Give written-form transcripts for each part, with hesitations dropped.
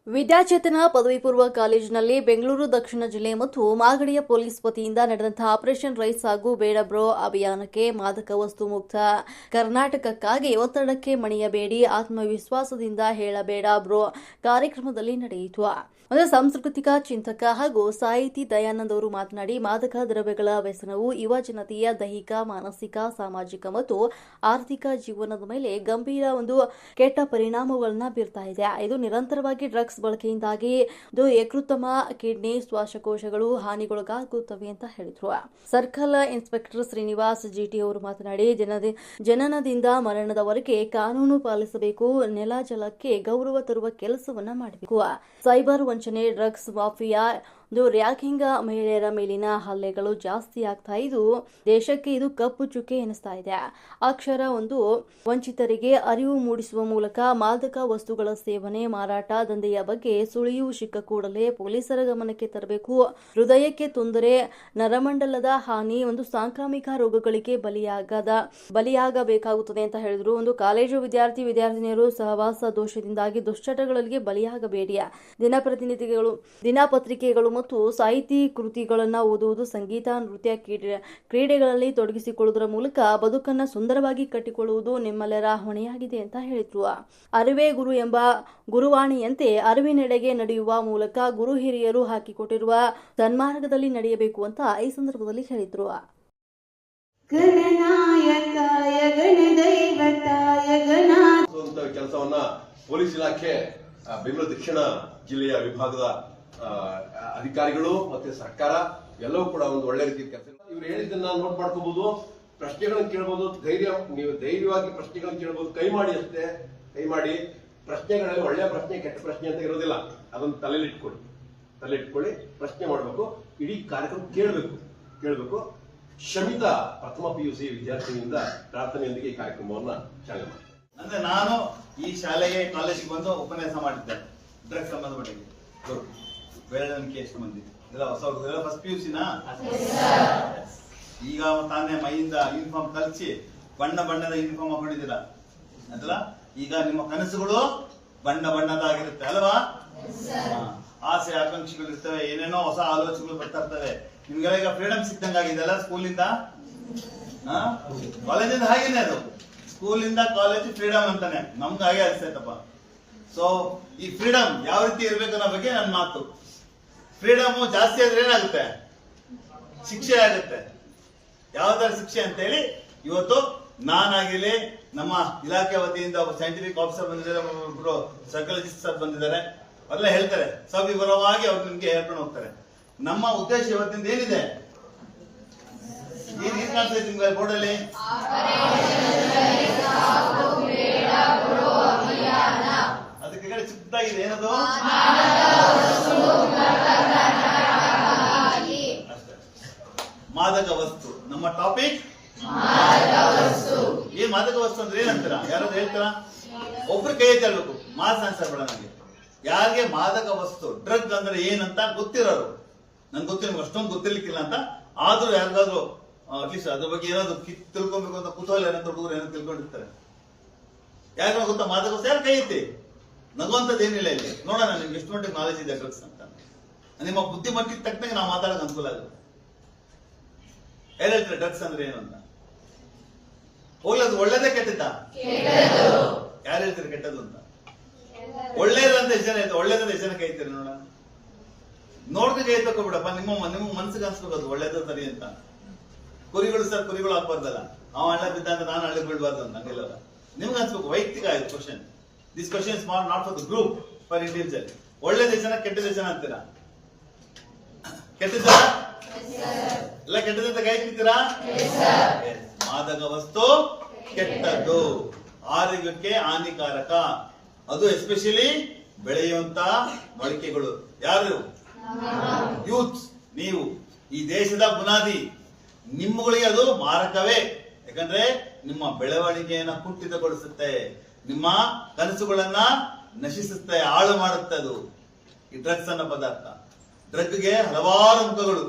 ವಿದ್ಯಾಚೇತನ ಪದವಿ ಪೂರ್ವ ಕಾಲೇಜಿನಲ್ಲಿ ಬೆಂಗಳೂರು ದಕ್ಷಿಣ ಜಿಲ್ಲೆ ಮತ್ತು ಮಾಗಡಿಯ ಪೊಲೀಸ್ ವತಿಯಿಂದ ನಡೆದಂತಹ ಆಪರೇಷನ್ ರೈಸ್ ಹಾಗೂ ಬೇಡ ಬ್ರೋ ಅಭಿಯಾನಕ್ಕೆ ಮಾದಕ ವಸ್ತು ಮುಕ್ತ ಕರ್ನಾಟಕಕ್ಕಾಗಿ ಒತ್ತಡಕ್ಕೆ ಮಣಿಯಬೇಡಿ, ಆತ್ಮವಿಶ್ವಾಸದಿಂದ ಹೇಳಬೇಡ ಬ್ರೋ ಕಾರ್ಯಕ್ರಮದಲ್ಲಿ ನಡೆಯಿತು. ಸಾಂಸ್ಕೃತಿಕ ಚಿಂತಕ ಹಾಗೂ ಸಾಹಿತಿ ದಯಾನಂದ್ ಅವರು ಮಾತನಾಡಿ, ಮಾದಕ ದ್ರವ್ಯಗಳ ವ್ಯಸನವು ಯುವ ಜನತೆಯ ದೈಹಿಕ, ಮಾನಸಿಕ, ಸಾಮಾಜಿಕ ಮತ್ತು ಆರ್ಥಿಕ ಜೀವನದ ಮೇಲೆ ಗಂಭೀರ ಕೆಟ್ಟ ಪರಿಣಾಮಗಳನ್ನು ಬೀರ್ತಾ ಇದೆ. ಇದು ನಿರಂತರವಾಗಿ ಡ್ರಗ್ಸ್ ಬಳಕೆಯಿಂದಾಗಿ ಯಕೃತ್ತಮ, ಕಿಡ್ನಿ, ಶ್ವಾಸಕೋಶಗಳು ಹಾನಿಗೊಳಗಾಗುತ್ತವೆ ಅಂತ ಹೇಳಿದ್ರು. ಸರ್ಕಲ್ ಇನ್ಸ್ಪೆಕ್ಟರ್ ಶ್ರೀನಿವಾಸ್ ಜಿಟಿ ಅವರು ಮಾತನಾಡಿ, ಜನನದಿಂದ ಮರಣದವರೆಗೆ ಕಾನೂನು ಪಾಲಿಸಬೇಕು, ನೆಲ ಜಲಕ್ಕೆ ಗೌರವ ತರುವ ಕೆಲಸವನ್ನ ಮಾಡಬೇಕು. ಸೈಬರ್ ವಂಚನೆ, ಡ್ರಗ್ಸ್ ಮಾಫಿಯಾ, ರ್ಯಾಗಿಂಗ್, ಮಹಿಳೆಯರ ಮೇಲಿನ ಹಲ್ಲೆಗಳು ಜಾಸ್ತಿ ಆಗ್ತಾ ಇದ್ದು ದೇಶಕ್ಕೆ ಇದು ಕಪ್ಪು ಚುಕ್ಕೆ ಎನಿಸ್ತಾ ಇದೆ. ಅಕ್ಷರ ವಂಚಿತರಿಗೆ ಅರಿವು ಮೂಡಿಸುವ ಮೂಲಕ ಮಾದಕ ವಸ್ತುಗಳ ಸೇವನೆ, ಮಾರಾಟ ದಂಧೆಯ ಬಗ್ಗೆ ಸುಳಿವು ಸಿಕ್ಕ ಕೂಡಲೇ ಪೊಲೀಸರ ಗಮನಕ್ಕೆ ತರಬೇಕು. ಹೃದಯಕ್ಕೆ ತೊಂದರೆ, ನರಮಂಡಲದ ಹಾನಿ, ಸಾಂಕ್ರಾಮಿಕ ರೋಗಗಳಿಗೆ ಬಲಿಯಾಗಬೇಕಾಗುತ್ತದೆ ಅಂತ ಹೇಳಿದ್ರು. ಕಾಲೇಜು ವಿದ್ಯಾರ್ಥಿನಿಯರು ಸಹವಾಸ ದೋಷದಿಂದಾಗಿ ದುಶ್ಚಟಗಳಿಗೆ ಬಲಿಯಾಗಬೇಡಿ. ದಿನಪತ್ರಿಕೆಗಳು ಮತ್ತು ಸಾಹಿತಿ ಕೃತಿಗಳನ್ನು ಓದುವುದು, ಸಂಗೀತ, ನೃತ್ಯ, ಕ್ರೀಡೆಗಳಲ್ಲಿ ತೊಡಗಿಸಿಕೊಳ್ಳುವುದರ ಮೂಲಕ ಬದುಕನ್ನು ಸುಂದರವಾಗಿ ಕಟ್ಟಿಕೊಳ್ಳುವುದು ನಿಮ್ಮೆಲ್ಲರ ಹೊಣೆಯಾಗಿದೆ ಅಂತ ಹೇಳಿದ್ರು. ಅರಿವೇ ಗುರು ಎಂಬ ಗುರುವಾಣಿಯಂತೆ ಅರಿವಿನೆಡೆಗೆ ನಡೆಯುವ ಮೂಲಕ ಗುರು ಹಿರಿಯರು ಹಾಕಿಕೊಟ್ಟಿರುವ ಸನ್ಮಾರ್ಗದಲ್ಲಿ ನಡೆಯಬೇಕು ಅಂತ ಈ ಸಂದರ್ಭದಲ್ಲಿ ಹೇಳಿದ್ರು. ಕೆಲಸವನ್ನ ಪೊಲೀಸ್ ಇಲಾಖೆ ಬೆಂಗಳೂರು ದಕ್ಷಿಣ ಜಿಲ್ಲೆಯ ವಿಭಾಗದ ಅಧಿಕಾರಿಗಳು ಮತ್ತೆ ಸರ್ಕಾರ ಎಲ್ಲವೂ ಕೂಡ ಒಂದು ಒಳ್ಳೆ ರೀತಿಯ ಕೆಲಸ. ಇವ್ರು ಹೇಳಿದ್ದನ್ನ ನೋಟ್ ಮಾಡ್ಕೋಬಹುದು, ಪ್ರಶ್ನೆಗಳನ್ನ ಕೇಳಬಹುದು, ನೀವು ಧೈರ್ಯವಾಗಿ ಪ್ರಶ್ನೆಗಳನ್ನ ಕೇಳಬಹುದು. ಕೈ ಮಾಡಿ ಪ್ರಶ್ನೆಗಳಲ್ಲಿ ಒಳ್ಳೆಯ ಪ್ರಶ್ನೆ, ಕೆಟ್ಟ ಪ್ರಶ್ನೆ ಅಂತ ಇರೋದಿಲ್ಲ. ಅದನ್ನು ತಲೆಲಿಟ್ಕೊಳ್ಳಿ ಪ್ರಶ್ನೆ ಮಾಡಬೇಕು. ಇಡೀ ಕಾರ್ಯಕ್ರಮ ಕೇಳಬೇಕು. ಶಮಿತಾ ಪ್ರಥಮ PUC ವಿದ್ಯಾರ್ಥಿನಿಯಿಂದ ಪ್ರಾರ್ಥನೆಯೊಂದಿಗೆ ಈ ಕಾರ್ಯಕ್ರಮವನ್ನ ಚಾಲನೆ ಮಾಡಿ. ಅಂದ್ರೆ ನಾನು ಈ ಶಾಲೆಗೆ ಕಾಲೇಜಿಗೆ ಬಂದು ಉಪನ್ಯಾಸ ಮಾಡಿದ್ದೆ ಡ್ರಗ್ಸ್ ಸಂಬಂಧಪಟ್ಟಿಗೆ. ಎಷ್ಟು ಮಂದಿ ಫಸ್ಟ್ PUC ಈಗ ತಾನೇ ಮೈಯಿಂದ ಯೂನಿಫಾರ್ಮ್ ಕಲಿಸಿ ಬಣ್ಣದ ಯೂನಿಫಾರ್ಮ್ ಹಾಕೊಂಡಿದ್ದೀರಾ ಅಲ್ಲ. ಈಗ ನಿಮ್ಮ ಕನಸುಗಳು ಬಣ್ಣದಾಗಿರುತ್ತೆ ಅಲ್ವಾ? ಆಸೆ ಆಕಾಂಕ್ಷೆಗಳು ಇರ್ತವೆ, ಏನೇನೋ ಹೊಸ ಆಲೋಚನೆಗಳು ಬರ್ತಾ ಇರ್ತವೆ. ನಿಮ್ಗೆಲ್ಲ ಈಗ ಫ್ರೀಡಮ್ ಸಿಕ್ತಂಗಾಗಿದೆಲ್ಲ ಸ್ಕೂಲಿಂದ, ಕಾಲೇಜಿಂದ ಹಾಗೇನೆ. ಅದು ಸ್ಕೂಲಿಂದ ಕಾಲೇಜ್ ಫ್ರೀಡಮ್ ಅಂತಾನೆ, ನಮ್ಗೆ ಹಾಗೆ ಅನಿಸ್ತೈತಪ್ಪ. ಸೊ ಈ ಫ್ರೀಡಮ್ ಯಾವ ರೀತಿ ಇರ್ಬೇಕು ಅನ್ನೋ ಬಗ್ಗೆ ನನ್ನ ಮಾತು. ಫ್ರೀಡಮ್ ಜಾಸ್ತಿ ಆದ್ರೆ ಏನಾಗುತ್ತೆ? ಶಿಕ್ಷೆ ಆಗುತ್ತೆ. ಯಾವ್ದಾರ ಶಿಕ್ಷೆ ಅಂತ ಹೇಳಿ ಇವತ್ತು ನಾನಾಗಿರ್ಲಿ, ನಮ್ಮ ಇಲಾಖೆ ವತಿಯಿಂದ ಒಬ್ಬ ಸೈಂಟಿಫಿಕ್ ಆಫೀಸರ್ ಬಂದಿದ್ದಾರೆ, ಒಬ್ಬರು ಸೈಕಾಲಜಿಸ್ಟ್ ಸರ್ ಬಂದಿದ್ದಾರೆ. ಅವರೆಲ್ಲ ಹೇಳ್ತಾರೆ, ಸವಿವರವಾಗಿ ಅವ್ರು ನಿಮ್ಗೆ ಹೇಳ್ಕೊಂಡು ಹೋಗ್ತಾರೆ. ನಮ್ಮ ಉದ್ದೇಶ ಇವತ್ತಿಂದ ಏನಿದೆ? ಏನ್ ಕಾಣ್ತೈತೆ ನಿಮ್ಗೆ ಬೋರ್ಡಲ್ಲಿ? ಅದಕ್ಕೆ ಕಡೆ ಚಿಕ್ಕದಾಗಿದೆ, ಏನದು? ಮಾದಕ ವಸ್ತು. ನಮ್ಮ ಟಾಪಿಕ್ ಏನ್ ಮಾದಕ ವಸ್ತು ಅಂದ್ರೆ ಏನಂತೀರಾ? ಯಾರಾದ್ರೂ ಹೇಳ್ತಾರ? ಒಬ್ರು ಕೈ ಎತ್ತಿ ಹೇಳ್ಬೇಕು, ಮಾಸ್ ಆನ್ಸರ್ ಬೇಡ ನನಗೆ. ಯಾರಿಗೆ ಮಾದಕ ವಸ್ತು ಡ್ರಗ್ ಅಂದ್ರೆ ಏನಂತ ಗೊತ್ತಿರೋರು, ನನ್ಗೆ ಗೊತ್ತಿಲ್ಲ, ಅಷ್ಟೊಂದು ಗೊತ್ತಿರ್ಲಿಕ್ಕಿಲ್ಲ ಅಂತ, ಆದ್ರೂ ಯಾರಿಗಾದ್ರೂ ಅಟ್ಲೀಸ್ಟ್ ಅದ್ರ ಬಗ್ಗೆ ಏನಾದ್ರು ತಿಳ್ಕೊಬೇಕು ಅಂತ ಕುತೂಹಲ ಏನಂತ ಹುಡುಗರು ಏನೋ ತಿಳ್ಕೊಂಡಿರ್ತಾರೆ. ಯಾರಿಗ ಗೊತ್ತಾ ಮಾದಕ ವಸ್ತು? ಯಾರು ಕೈ ಎತ್ತಿ. ನಗುವಂತದ್ದು ಏನಿಲ್ಲ ಇಲ್ಲಿ. ನೋಡೋಣ ನಿಮ್ಗೆ ಎಷ್ಟು ಮಟ್ಟಿಗೆ ನಾಲೆಜ್ ಇದೆ ಡ್ರಗ್ಸ್ ಅಂತ. ನಿಮ್ಮ ಬುದ್ಧಿಮಟ್ಟಿಗೆ ತಕ್ಕಂಗೆ ನಾವು ಮಾತಾಡೋಕೆ ಅನುಕೂಲ ಆಗುತ್ತೆ. ಹೇಳ್ತಾರೆ ಡ್ರಗ್ಸ್ ಅಂದ್ರೆ ಏನು ಅಂತ. ಹೋಗ್ಲದು ಒಳ್ಳೇದೇ ಕೆಟ್ಟದ್ದ? ಯಾರು ಹೇಳ್ತೀರಿ ಕೆಟ್ಟದ್ದು ಅಂತ? ಒಳ್ಳೇದಂತ ಎಷ್ಟು ಜನ ಹೇಳ್ತಾರೆ? ಒಳ್ಳೇದಂತ ಎಷ್ಟು ಜನ ಕೈ ಇರ್ತೀರಿ? ನೋಡ್ಕೊಂಡು ಕೈ ತಕೋಬಿಡಪ್ಪ. ನಿಮ್ಮ ಮನ್ಸಿಗೆ ಅನ್ಸ್ಬೇಕು ಅದು ಒಳ್ಳೇದು ಸರಿ ಅಂತ. ಕುರಿಗಳು ಹಾಕ್ಬಾರ್ದಲ್ಲ, ಅವ ಹಳ್ಳ ಬಿದ್ದ ಅಂತ ನಾನು ಹಳ್ಳಿ ಬೀಳ್ಬಾರ್ದು ಅಂತ ಹಂಗೆಲ್ಲ ನಿಮ್ಗೆ ಅನ್ಸ್ಬೇಕು. ವೈಯಕ್ತಿಕ ಆಯ್ತು question. This question is not for the group, for individual. ಒಳ್ಳೇದೇ ಜನ ಕೆಟ್ಟದೇ ಜನ ಅಂತೀರಾ? ಕೆಟ್ಟದ ಎಲ್ಲ ಕೆಟ್ಟದಂತ ಕೈ ಇರ್ತೀರಾ? ಮಾದಕ ವಸ್ತು ಕೆಟ್ಟದ್ದು, ಆರೋಗ್ಯಕ್ಕೆ ಹಾನಿಕಾರಕ. ಅದು ಎಸ್ಪೆಷಲಿ ಬೆಳೆಯುವಂತ ಮೊಳಕೆಗಳು. ಯಾರು? ಯೂತ್. ನೀವು ಈ ದೇಶದ ಬುನಾದಿ. ನಿಮ್ಮಗಳಿಗೆ ಅದು ಮಾರಕವೇ. ಯಾಕಂದ್ರೆ ನಿಮ್ಮ ಬೆಳವಣಿಗೆಯನ್ನ ಕುಂಠಿತಗೊಳಿಸುತ್ತೆ, ನಿಮ್ಮ ಕನಸುಗಳನ್ನ ನಶಿಸುತ್ತೆ, ಹಾಳು ಮಾಡುತ್ತೆ ಅದು ಈ ಡ್ರಗ್ಸ್ ಅನ್ನೋ ಪದಾರ್ಥ. ಡ್ರಗ್ಗೆ ಹಲವಾರು ಮುಖಗಳು.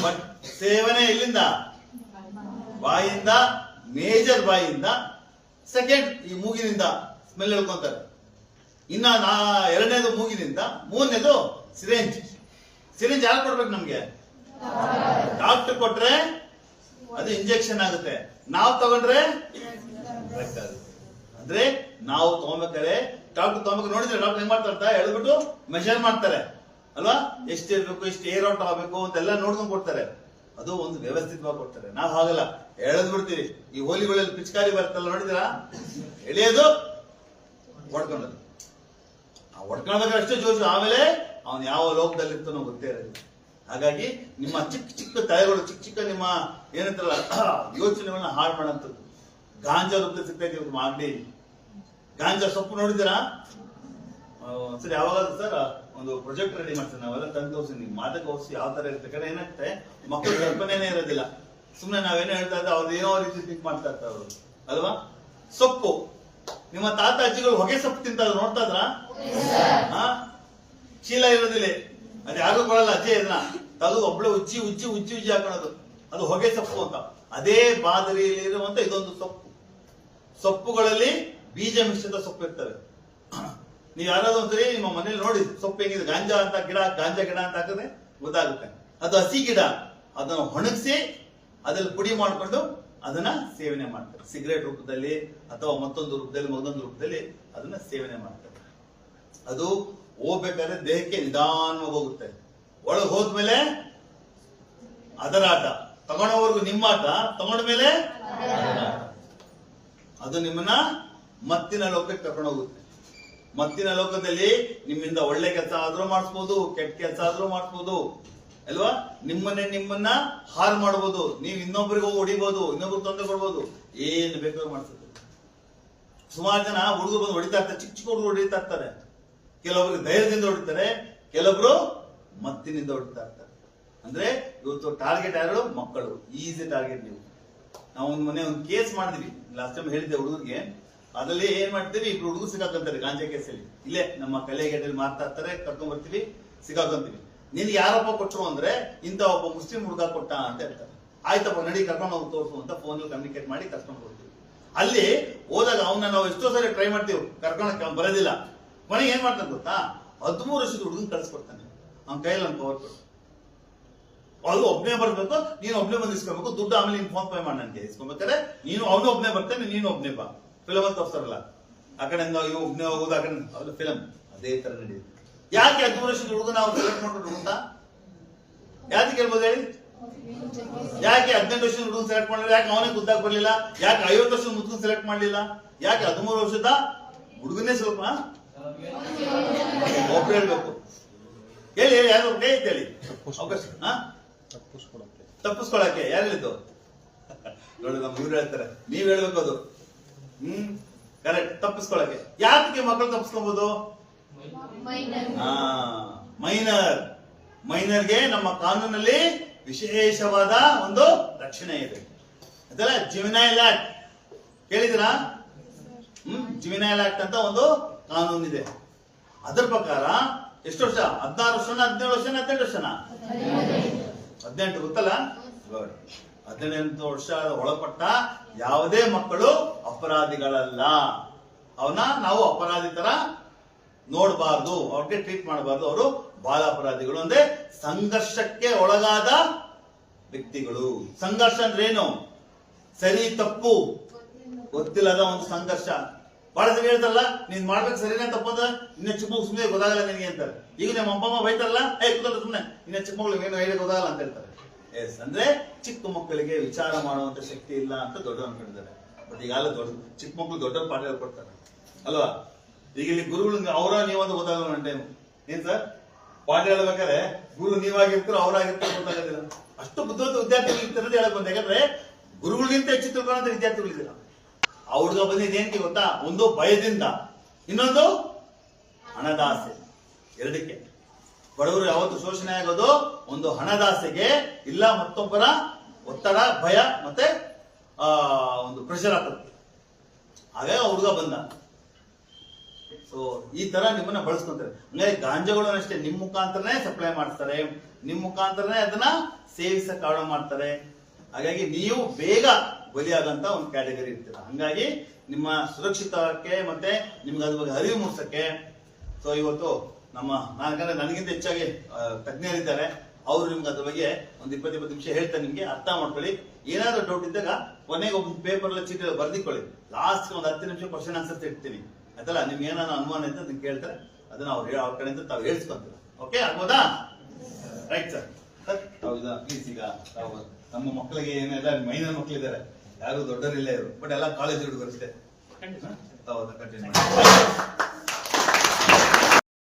ಬಟ್ ಸೇವನೆ ಎಲ್ಲಿಂದ? ಬಾಯಿಂದ, ಮೇಜರ್ ಬಾಯಿಂದ. ಸೆಕೆಂಡ್ ಈ ಮೂಗಿನಿಂದ ಸ್ಮೆಲ್ ಹೇಳ್ಕೊಂತಾರೆ. ಇನ್ನ ಎರಡನೇದು ಮೂಗಿನಿಂದ, ಮೂರನೇದು ಸಿರಿಂಜ್. ಸಿರಿಂಜ್ ಯಾರು ಕೊಡ್ಬೇಕು ನಮ್ಗೆ? ಡಾಕ್ಟರ್ ಕೊಟ್ರೆ ಅದು ಇಂಜೆಕ್ಷನ್ ಆಗುತ್ತೆ, ನಾವು ತಗೊಂಡ್ರೆ ಕರೆಕ್ಟ್ ಆಗುತ್ತೆ. ಅಂದ್ರೆ ನಾವು ತಗೋಬೇಕಾದ್ರೆ ಡಾಕ್ಟರ್ ತಗೋಬೇಕು. ನೋಡಿದ್ರೆ ಡಾಕ್ಟರ್ ಹೆಂಗ್ ಮಾಡ್ತಾರೆ, ಎಳ್ಬಿಟ್ಟು ಮೆಷರ್ ಮಾಡ್ತಾರೆ ಅಲ್ವಾ, ಎಷ್ಟು ಇರ್ಬೇಕು, ಎಷ್ಟು ಏರ್ ಔಟ್ ಆಗಬೇಕು ಅಂತೆಲ್ಲ ನೋಡ್ಕೊಂಡ್ ಕೊಡ್ತಾರೆ. ಅದು ಒಂದು ವ್ಯವಸ್ಥಿತವಾಗಿ ಕೊಡ್ತಾರೆ. ನಾವು ಹಾಗಲ್ಲ, ಎಳೆದ್ ಬಿಡ್ತೀವಿ. ಈ ಹೋಲಿಗಳಲ್ಲಿ ಪಿಚಕಾರಿ ಬರ್ತಲ್ಲ, ನೋಡಿದಿರಾ? ಎಳೆಯೋದು, ಹೊಡ್ಕೊಂಡದು. ಹೊಡ್ಕೊಳ್ಬೇಕಾದ್ರೆ ಅಷ್ಟೇ ಜೋಶು, ಆಮೇಲೆ ಅವನು ಯಾವ ಲೋಕದಲ್ಲಿ ಇರ್ತಾನೋ ಗೊತ್ತೇ ಇರೋದು. ಹಾಗಾಗಿ ನಿಮ್ಮ ಚಿಕ್ಕ ಚಿಕ್ಕ ತಲೆಗಳು, ಚಿಕ್ಕ ಚಿಕ್ಕ ನಿಮ್ಮ ಏನಂತಾರಲ್ಲ ಯೋಚನೆಗಳನ್ನ ಹಾಳು ಮಾಡೋಂಥದ್ದು. ಗಾಂಜಾ ರೂಪದಲ್ಲಿ ಸಿಗ್ತಾ ಇದೀವಿ ಮಾಗಡಿ. ಗಾಂಜಾ ಸೊಪ್ಪು ನೋಡಿದ್ದೀರಾ? ಸರಿ, ಯಾವಾಗಾದ್ರೂ ಸರ್ ಒಂದು ಪ್ರಾಜೆಕ್ಟ್ ರೆಡಿ ಮಾಡ್ತೀವಿ ನಾವೆಲ್ಲ ತಂದು ತೋರಿಸಿ ಮಾದಕ ವಸ್ತು ಯಾವ ತರ ಇರುತ್ತೆ. ಕಡೆ ಏನಾಗುತ್ತೆ, ಮಕ್ಕಳು ಕಲ್ಪನೆನೇ ಇರೋದಿಲ್ಲ. ಸುಮ್ಮನೆ ನಾವೇನೋ ಹೇಳ್ತಾ ಇದ್ದ ಅವ್ರು ಏನೋ ರೀತಿ ಥಿಂಕ್ ಮಾಡ್ತಾ ಇರ್ತಾರೆ ಅವರು ಅಲ್ವಾ. ಸೊಪ್ಪು, ನಿಮ್ಮ ತಾತ ಅಜ್ಜಿಗಳು ಹೊಗೆ ಸೊಪ್ಪು ತಿಂತಾದ್ರು, ನೋಡ್ತಾ ಇದ್ರ? ಚೀಲ ಇರೋದಿಲ್ಲ, ಅದು ಯಾರು ಕೊಡಲ್ಲ. ಅಜ್ಜಿ ಇದನ್ನ ಅದು ಒಬ್ಳೆ ಉಜ್ಜಿ ಉಜ್ಜಿ ಉಜ್ಜಿ ಉಜ್ಜಿ ಹಾಕೋಣದು, ಅದು ಹೊಗೆ ಸೊಪ್ಪು ಅಂತ. ಅದೇ ಮಾದರಿಯಲ್ಲಿ ಇರುವಂತ ಇದೊಂದು ಸೊಪ್ಪು. ಸೊಪ್ಪುಗಳಲ್ಲಿ ಬೀಜ ಮಿಶ್ರಿತ ಸೊಪ್ಪು ಇರ್ತವೆ. ನೀವು ಯಾರಾದ್ರೂ ಒಂದ್ಸರಿ ನಿಮ್ಮ ಮನೇಲಿ ನೋಡಿ ಸೊಪ್ಪು ಹೆಂಗಿದೆ. ಗಾಂಜಾ ಅಂತ ಗಿಡ, ಗಾಂಜಾ ಗಿಡ ಅಂತ ಹಾಕಿದ್ರೆ ಗೊತ್ತಾಗುತ್ತೆ. ಅದು ಹಸಿ ಗಿಡ, ಅದನ್ನು ಒಣಗಿಸಿ ಅದ್ರಲ್ಲಿ ಪುಡಿ ಮಾಡಿಕೊಂಡು ಅದನ್ನ ಸೇವನೆ ಮಾಡ್ತಾರೆ. ಸಿಗರೇಟ್ ರೂಪದಲ್ಲಿ ಅಥವಾ ಮತ್ತೊಂದು ರೂಪದಲ್ಲಿ, ಮತ್ತೊಂದು ರೂಪದಲ್ಲಿ ಅದನ್ನ ಸೇವನೆ ಮಾಡ್ತಾರೆ. ಅದು ಹೋಗ್ಬೇಕಾದ್ರೆ ದೇಹಕ್ಕೆ ನಿಧಾನವಾಗಿ ಹೋಗುತ್ತೆ. ಒಳಗೆ ಹೋದ್ಮೇಲೆ ಅದರ ಆಟ, ತಗೊಂಡವರೆಗೂ ನಿಮ್ಮ ಆಟ, ತಗೊಂಡ್ಮೇಲೆ ಅದು ನಿಮ್ಮನ್ನ ಮತ್ತಿನ ಲೋಕಕ್ಕೆ ಕರ್ಕೊಂಡು ಹೋಗುತ್ತೆ. ಮತ್ತಿನ ಲೋಕದಲ್ಲಿ ನಿಮ್ಮಿಂದ ಒಳ್ಳೆ ಕೆಲಸ ಆದ್ರೂ ಮಾಡಿಸ್ಬೋದು, ಕೆಟ್ಟ ಕೆಲಸ ಆದ್ರೂ ಮಾಡಿಸ್ಬೋದು ಅಲ್ವಾ. ನಿಮ್ಮನ್ನ ಹಾಳು ಮಾಡ್ಬೋದು, ನೀವು ಇನ್ನೊಬ್ಬರಿಗೆ ಹೋಗಿ ಹೊಡಿಬಹುದು, ಇನ್ನೊಬ್ರಿಗೆ ತೊಂದರೆ ಕೊಡ್ಬೋದು, ಏನ್ ಬೇಕಾದ್ರೂ ಮಾಡಿಸ್ತದೆ. ಸುಮಾರು ಜನ ಹುಡುಗರು ಬಂದು ಹೊಡಿತಾ ಇರ್ತಾರೆ, ಚಿಕ್ಕ ಚಿಕ್ಕ ಹುಡುಗರು ಹೊಡಿತಾ ಇರ್ತಾರೆ. ಕೆಲವೊಬ್ರಿಗೆ ಧೈರ್ಯದಿಂದ ಹೊಡಿತಾರೆ, ಕೆಲವೊಬ್ರು ಮತ್ತಿನಿಂದ ಹೊಡಿತಾ ಇರ್ತಾರೆ. ಅಂದ್ರೆ ಇವತ್ತು ಟಾರ್ಗೆಟ್ ಯಾರು? ಮಕ್ಕಳು. Easy target. ನೀವು ನಾವು ಒಂದ್ ಮನೆ ಒಂದು ಕೇಸ್ ಮಾಡಿದ್ವಿ, ಲಾಸ್ಟ್ ಟೈಮ್ ಹೇಳಿದ್ದೆ ಹುಡುಗರಿಗೆ. ಅದ್ರಲ್ಲಿ ಏನ್ ಮಾಡ್ತೀವಿ, ಇಬ್ರು ಹುಡುಗರು ಸಿಕ್ಕಾಕೊಂತಾರೆ ಗಾಂಜಾ ಕೇಸಲ್ಲಿ. ಇಲ್ಲೇ ನಮ್ಮ ಕಲೆಗೇಟಲ್ಲಿ ಮಾರ್ತಾ ಇರ್ತಾರೆ, ಕರ್ಕೊಂಡ್ ಬರ್ತೀವಿ, ಸಿಕ್ಕಾಕೊಂತೀವಿ. ನಿನ್ಗೆ ಯಾರಪ್ಪ ಕೊಟ್ಟರು ಅಂದ್ರೆ ಇಂಥ ಒಬ್ಬ ಮುಸ್ಲಿಂ ಹುಡುಗ ಕೊಟ್ಟ ಅಂತ ಹೇಳ್ತಾರೆ. ಆಯ್ತಪ್ಪ ನಡಿ ಕರ್ಕೊಂಡು ಹೋಗಿ ತೋರಿಸು ಅಂತ ಫೋನಲ್ಲಿ ಕಮ್ಯುನಿಕೇಟ್ ಮಾಡಿ ಕರ್ಕೊಂಡು ಹೋಗ್ತೀವಿ. ಅಲ್ಲಿ ಹೋದಾಗ ಅವನ್ನ ನಾವು ಎಷ್ಟೋ ಸರಿ ಟ್ರೈ ಮಾಡ್ತೀವಿ, ಕರ್ಕೊಂಡು ಬರೋದಿಲ್ಲ. ಕೊನೆಗೆ ಏನ್ ಮಾಡ್ತಾನೆ ಗೊತ್ತಾ, 13 ವರ್ಷದ ಹುಡುಗನ್ ಕಳ್ಸಿಕೊಡ್ತಾನೆ. ಅವ್ನ ಕೈಯಲ್ಲಿ ಅವ್ನು ಪವರ್ ಕೊಟ್ಟು, ಅದು ಒಬ್ನೇ ಬರ್ಬೇಕು, ನೀನು ಒಬ್ನೇ ಬಂದು ಇಸ್ಕೊಬೇಕು, ದುಡ್ಡು ಆಮೇಲೆ ನೀನ್ ಫೋನ್ ಪೇ ಮಾಡಿ ನನಗೆ ಇಸ್ಕೊಬೇಕಾದ್ರೆ ನೀನು ಅವನು ಒಬ್ನೇ ಬರ್ತಾನೆ, ನೀನು ಒಬ್ನೇ ಬಾ. ಫಿಲಮ್ ಅಂತ ತೋರಿಸ್ತಾರಲ್ಲ, ಆ ಕಡೆಯಿಂದ ಇವ್ ಒಬ್ನೇ ಹೋಗೋದು, ಆ ಕಡೆ ಅವ್ರ ಫಿಲಮ್ ಅದೇ ತರ ನಡೆಯುತ್ತೆ. ಯಾಕೆ 13 ವರ್ಷದ ಹುಡುಗನ ಅವ್ರು ಸೆಲೆಕ್ಟ್ ಮಾಡ್ಬಿಟ್ರು ಅಂತ ಯಾಕೆ ಕೇಳ್ಬೋದು ಹೇಳಿ? ಯಾಕೆ 18 ವರ್ಷದ ಹುಡುಗನ್ ಸೆಲೆಕ್ಟ್ ಮಾಡಲಿಲ್ಲ? ಯಾಕೆ ಅವನೇ ಗುದ್ದಾಗ್ ಬರ್ಲಿಲ್ಲ? ಯಾಕೆ 50 ವರ್ಷದ ಮುದುಕನ್ ಸೆಲೆಕ್ಟ್ ಮಾಡ್ಲಿಲ್ಲ? ಯಾಕೆ 13 ವರ್ಷದ ಹುಡುಗನೇ ಸ್ವಲ್ಪ ಒಬ್ರು ಹೇಳ್ಬೇಕು? ಹೇಳಿ ಹೇಳಿ, ಯಾರು ಒಬ್ಬನೇ ಅಂತ ಹೇಳಿ. ತಪ್ಪಿಸ್ಕೊಳಕ್ಕೆ ಯಾರು ಹೇಳಿದ್ದು? ನೋಡಿ, ನಮ್ಮ ಇವ್ರು ಹೇಳ್ತಾರೆ, ನೀವ್ ಹೇಳ್ಬೇಕು ಅದು. ಕರೆಕ್ಟ್. ತಪ್ಪಿಸ್ಕೊಳಕ್ಕೆ. ಯಾಕೆ ಮಕ್ಕಳು ತಪ್ಪಿಸ್ಕೊಬಹುದು? ಮೈನರ್ಗೆ ನಮ್ಮ ಕಾನೂನಲ್ಲಿ ವಿಶೇಷವಾದ ಒಂದು ರಕ್ಷಣೆ ಇದೆ. ಅದಲ್ಲ ಜುವೆನೈಲ್ ಆಕ್ಟ್ ಕೇಳಿದಿರಾ? ಜುವೆನೈಲ್ ಆಕ್ಟ್ ಅಂತ ಒಂದು ಕಾನೂನು ಇದೆ. ಅದರ ಪ್ರಕಾರ ಎಷ್ಟು ವರ್ಷ? 16 ವರ್ಷನ, 17 ವರ್ಷನ, 18 ವರ್ಷನ? 18 ಗೊತ್ತಲ್ಲ? 18 ವರ್ಷ ಒಳಪಟ್ಟ ಯಾವುದೇ ಮಕ್ಕಳು ಅಪರಾಧಿಗಳಲ್ಲ. ಅವನ ನಾವು ಅಪರಾಧಿ ತರ ನೋಡಬಾರ್ದು, ಅವ್ರಿಗೆ ಟ್ರೀಟ್ ಮಾಡಬಾರ್ದು. ಅವರು ಬಾಲ ಅಪರಾಧಿಗಳು, ಅಂದ್ರೆ ಸಂಘರ್ಷಕ್ಕೆ ಒಳಗಾದ ವ್ಯಕ್ತಿಗಳು. ಸಂಘರ್ಷ ಅಂದ್ರೆ ಏನು? ಸರಿ ತಪ್ಪು ಗೊತ್ತಿಲ್ಲದ ಒಂದು ಸಂಘರ್ಷ. ಬಹಳ ಸರಿ ಹೇಳ್ತಾರಲ್ಲ, ನೀನ್ ಮಾಡ್ಬೇಕು ಸರಿನೇ ತಪ್ಪದ, ಇನ್ನ ಚಿಕ್ಕ ಮಗು ಸುಮ್ಮನೆ ಗೊತ್ತಾಗಲ್ಲ ನಿನಗೆ ಅಂತಾರೆ. ಈಗ ನಮ್ಮ ಅಪ್ಪ ಅಮ್ಮ ಬೈತಾರಲ್ಲ, ಕೂತಲ್ಲ ಸುಮ್ಮನೆ, ಇನ್ನ ಚಿಕ್ಕ ಮಗಳು ಏನು ಹೇಳಿ ಗೊತ್ತಾಗಲ್ಲ ಅಂತ ಹೇಳ್ತಾರೆ. ಎಸ್, ಅಂದ್ರೆ ಚಿಕ್ಕ ಮಕ್ಕಳಿಗೆ ವಿಚಾರ ಮಾಡುವಂತ ಶಕ್ತಿ ಇಲ್ಲ ಅಂತ ದೊಡ್ಡವರು ಅನ್ಕೊಂಡಿದ್ದಾರೆ. ಬಟ್ ಈಗಾಗಲೇ ಚಿಕ್ಕ ಮಕ್ಕಳು ದೊಡ್ಡವರು ಪಾಠ ಹೇಳ್ಕೊಡ್ತಾರೆ ಅಲ್ವಾ. ಈಗ ಇಲ್ಲಿ ಗುರುಗಳು ಅವರ ನೀವಂತ ಗೊತ್ತಾಗಲ್ಲ ನನ್ನ ಟೈಮ್. ಏನ್ ಸರ್ ಪಾಠ ಹೇಳ್ಬೇಕಾದ್ರೆ ಗುರು ನೀವಾಗಿರ್ತಾರೋ ಅವರಾಗಿರ್ತಾರೋ ಗೊತ್ತಾಗೋದಿಲ್ಲ. ಅಷ್ಟು ಬುದ್ಧಿವಂತ ವಿದ್ಯಾರ್ಥಿಗಳು ಇರ್ತಾರೆ ಹೇಳಕ್ ಬಂದ. ಯಾಕಂದ್ರೆ ಗುರುಗಳಿಗಿಂತ ಹೆಚ್ಚು ತಿಳ್ಕೊಳ್ಳೋ ವಿದ್ಯಾರ್ಥಿಗಳಿದ್ದೀರ. ಆ ಹುಡುಗ ಬಂದಿದ್ದು ಏನಕ್ಕೆ ಗೊತ್ತಾ? ಒಂದು ಭಯದಿಂದ, ಇನ್ನೊಂದು ಹಣದಾಸೆ. ಎರಡಕ್ಕೆ ಬಡವರು ಯಾವತ್ತು ಶೋಷಣೆ ಆಗೋದು ಒಂದು ಹಣದಾಸೆಗೆ, ಇಲ್ಲ ಮತ್ತೊಬ್ಬರ ಒತ್ತಡ, ಭಯ, ಮತ್ತೆ ಒಂದು ಪ್ರೆಷರ್ ಆಗ್ತದೆ. ಹಾಗಾಗಿ ಆ ಹುಡುಗ ಬಂದ. ಸೊ ಈ ತರ ನಿಮ್ಮನ್ನ ಬಳಸ್ಕೊಂತಾರೆ. ಹಂಗಾಗಿ ಗಾಂಜಾಗಳು ಅಷ್ಟೇ ನಿಮ್ ಮುಖಾಂತರನೇ ಸಪ್ಲೈ ಮಾಡ್ತಾರೆ, ನಿಮ್ ಮುಖಾಂತರನೇ ಅದನ್ನ ಸೇವಿಸಕ್ ಕಾರಣ ಮಾಡ್ತಾರೆ. ಹಾಗಾಗಿ ನೀವು ಬೇಗ ಬಲಿಯಾಗಂತ ಒಂದು ಕ್ಯಾಟಗರಿ ಇರ್ತೀರ. ಹಂಗಾಗಿ ನಿಮ್ಮ ಸುರಕ್ಷಿತಕ್ಕೆ ಮತ್ತೆ ನಿಮ್ಗೆ ಅದ್ರ ಬಗ್ಗೆ ಅರಿವು ಮೂಡಿಸಕ್ಕೆ ಸೊ ಇವತ್ತು ನನಗಿಂತ ಹೆಚ್ಚಾಗಿ ತಜ್ಞರಿದ್ದಾರೆ, ಅವ್ರು ನಿಮ್ಗೆ ಅದ್ರ ಬಗ್ಗೆ ಒಂದು 20 ನಿಮಿಷ ಹೇಳ್ತಾರೆ, ನಿಮ್ಗೆ ಅರ್ಥ ಮಾಡ್ಕೊಳ್ಳಿ. ಏನಾದ್ರು ಡೌಟ್ ಇದ್ದಾಗ ಕೊನೆಗೆ ಒಂದು ಪೇಪರ್ ಎಲ್ಲ ಚೀಟಿ ಬರ್ದಿಕೊಳ್ಳಿ. ಲಾಸ್ಟ್ ಒಂದು 10 ನಿಮಿಷ ಕ್ವಶನ್ ಆನ್ಸರ್ಸ್ ಇಡ್ತೀನಿ ಆಯ್ತಲ್ಲ. ನಿಮ್ಗೆ ಏನಾನ ಅನುಮಾನ ಇದ್ದ ನಿಮ್ಗೆ ಕೇಳ್ತಾರೆ, ಅದನ್ನ ಅವ್ರ ಕಡೆಯಿಂದ ತಾವು ಹೇಳ್ಸ್ಕೊಂತೀರ. ಓಕೆ ಆಗ್ಬೋದಾ? Right sir. ಹೌದಾ? ಪ್ಲೀಸ್ ಈಗ ತಾವು ನಮ್ಮ ಮಕ್ಕಳಿಗೆ ಏನೆಲ್ಲ ಮೈನರ್ ಮಕ್ಕಳಿದ್ದಾರೆ, ಯಾರು ದೊಡ್ಡರಿಲ್ಲ ಇವರು, ಬಟ್ ಎಲ್ಲ ಕಾಲೇಜ್ ಹುಡುಗರು ಅಷ್ಟೇ. ತಾವು ಅದನ್ನ ಕಂಟಿನ್ಯೂ ಮಾಡಿ.